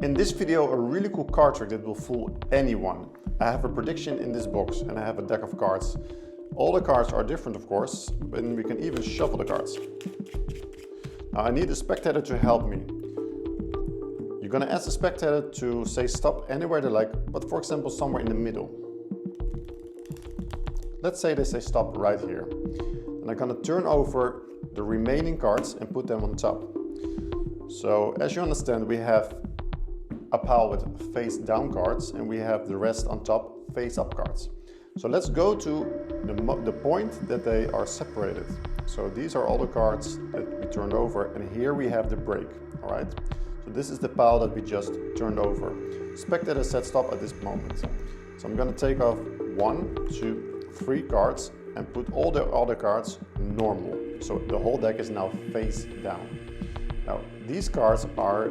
In this video, a really cool card trick that will fool anyone. I have a prediction in this box and I have a deck of cards. All the cards are different, of course, and we can even shuffle the cards. Now I need a spectator to help me. You're gonna ask the spectator to say stop anywhere they like, but for example somewhere in the middle. Let's say they say stop right here. And I'm gonna turn over the remaining cards and put them on top. So as you understand, we have a pile with face down cards and we have the rest on top face up cards. So let's go to the point that they are separated. So these are all the cards that we turned over and here we have the break, all right? So this is the pile that we just turned over. Spectator said stop at this moment. So I'm gonna take off 1, 2, 3 cards and put all the other cards normal. So the whole deck is now face down. Now these cards are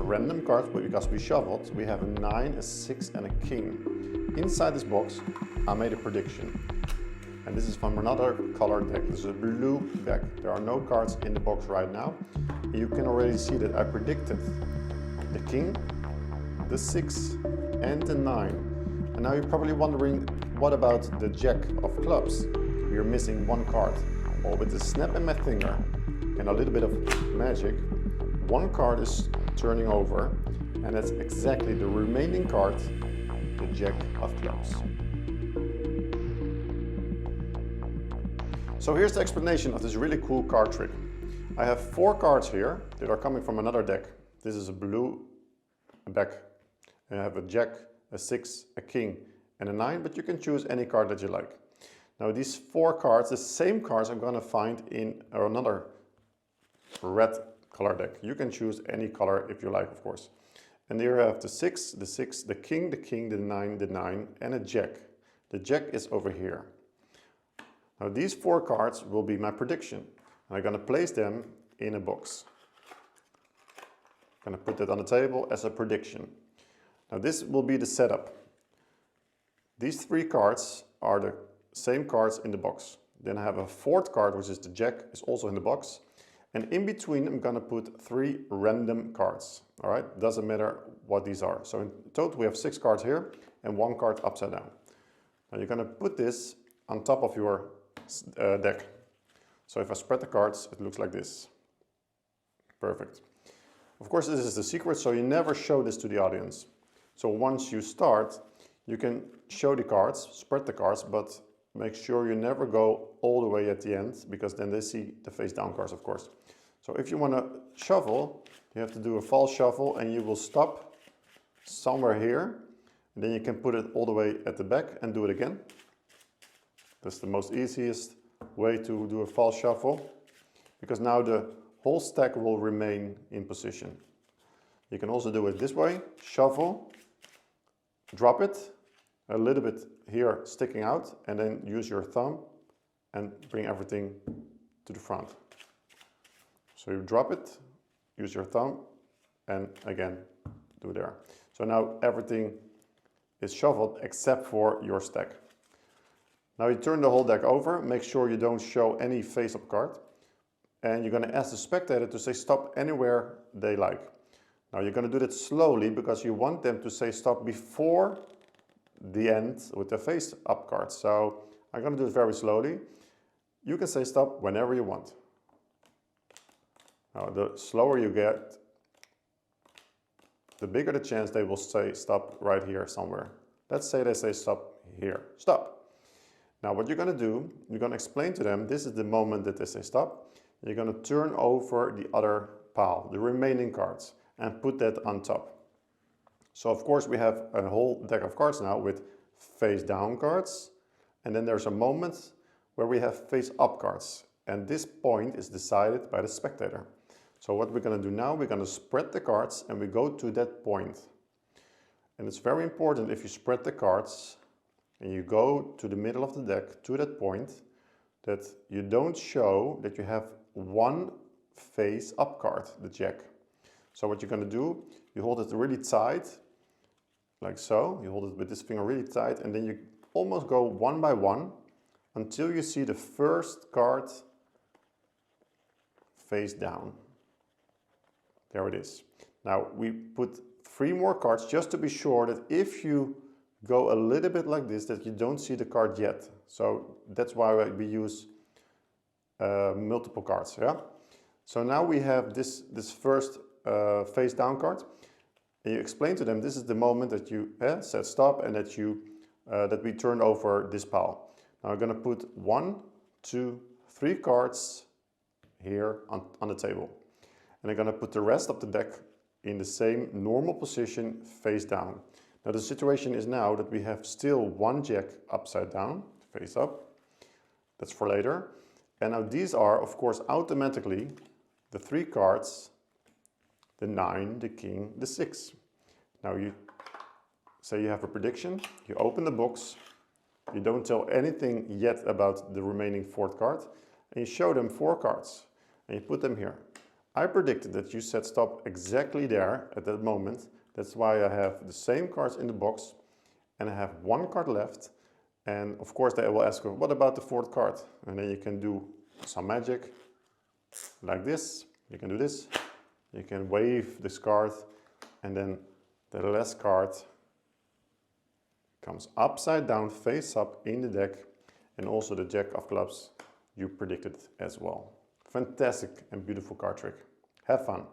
random cards, but because we shuffled, we have a 9, a 6 and a king. Inside this box, I made a prediction. And this is from another colored deck. This is a blue deck. There are no cards in the box right now. You can already see that I predicted the king, the 6 and the 9. And now you're probably wondering, what about the jack of clubs? We're missing one card. Well, with the snap in my finger and a little bit of magic, one card is turning over, and that's exactly the remaining card, the jack of clubs. So here's the explanation of this really cool card trick. I have 4 cards here that are coming from another deck. This is a blue deck. And I have a jack, a 6, a king and a 9, but you can choose any card that you like. Now these 4 cards, the same cards I'm gonna find in another red color deck. You can choose any color if you like, of course. And here I have the 6, the king, the 9, and a jack. The jack is over here. Now these 4 cards will be my prediction. And I'm gonna place them in a box. I'm gonna put that on the table as a prediction. Now this will be the setup. These 3 cards are the same cards in the box. Then I have a 4th card, which is the jack, is also in the box. And in between, I'm gonna put 3 random cards. All right, doesn't matter what these are. So in total, we have 6 cards here and 1 card upside down. Now you're gonna put this on top of your deck. So if I spread the cards, it looks like this. Perfect. Of course, this is the secret, so you never show this to the audience. So once you start, you can show the cards, spread the cards, but make sure you never go all the way at the end, because then they see the face down cards, of course. So if you want to shuffle, you have to do a false shuffle and you will stop somewhere here. And then you can put it all the way at the back and do it again. That's the most easiest way to do a false shuffle, because now the whole stack will remain in position. You can also do it this way, shuffle, drop it, a little bit here sticking out, and then use your thumb and bring everything to the front. So you drop it, use your thumb, and again, do there. So now everything is shuffled except for your stack. Now you turn the whole deck over, make sure you don't show any face-up card, and you're gonna ask the spectator to say stop anywhere they like. Now you're gonna do that slowly because you want them to say stop before the end with the face-up card. So I'm gonna do it very slowly. You can say stop whenever you want. Now the slower you get, the bigger the chance they will say stop right here somewhere. Let's say they say stop here, stop. Now what you're gonna do, you're gonna explain to them, this is the moment that they say stop. You're gonna turn over the other pile, the remaining cards, and put that on top. So of course we have a whole deck of cards now with face down cards, and then there's a moment where we have face up cards, and this point is decided by the spectator. So what we're gonna do now, we're gonna spread the cards and we go to that point. And it's very important, if you spread the cards and you go to the middle of the deck to that point, that you don't show that you have one face up card, the jack. So what you're gonna do, you hold it really tight, like so. You hold it with this finger really tight, and then you almost go one by one until you see the first card face down. There it is. Now we put 3 more cards just to be sure that if you go a little bit like this, that you don't see the card yet. So that's why we use multiple cards, yeah? So now we have this first face down card. And you explain to them this is the moment that you said stop and that we turn over this pile. Now I'm going to put 1, 2, 3 cards here on the table. And I'm going to put the rest of the deck in the same normal position face down. Now the situation is now that we have still 1 jack upside down, face up. That's for later. And now these are, of course, automatically the 3 cards, the 9, the king, the 6. Now you say you have a prediction, you open the box, you don't tell anything yet about the remaining 4th card, and you show them 4 cards, and you put them here. I predicted that you said stop exactly there at that moment. That's why I have the same cards in the box, and I have 1 card left. And of course they will ask, what about the 4th card? And then you can do some magic, like this. You can do this. You can wave this card, and then the last card comes upside down, face up in the deck, and also the jack of clubs you predicted as well. Fantastic and beautiful card trick. Have fun.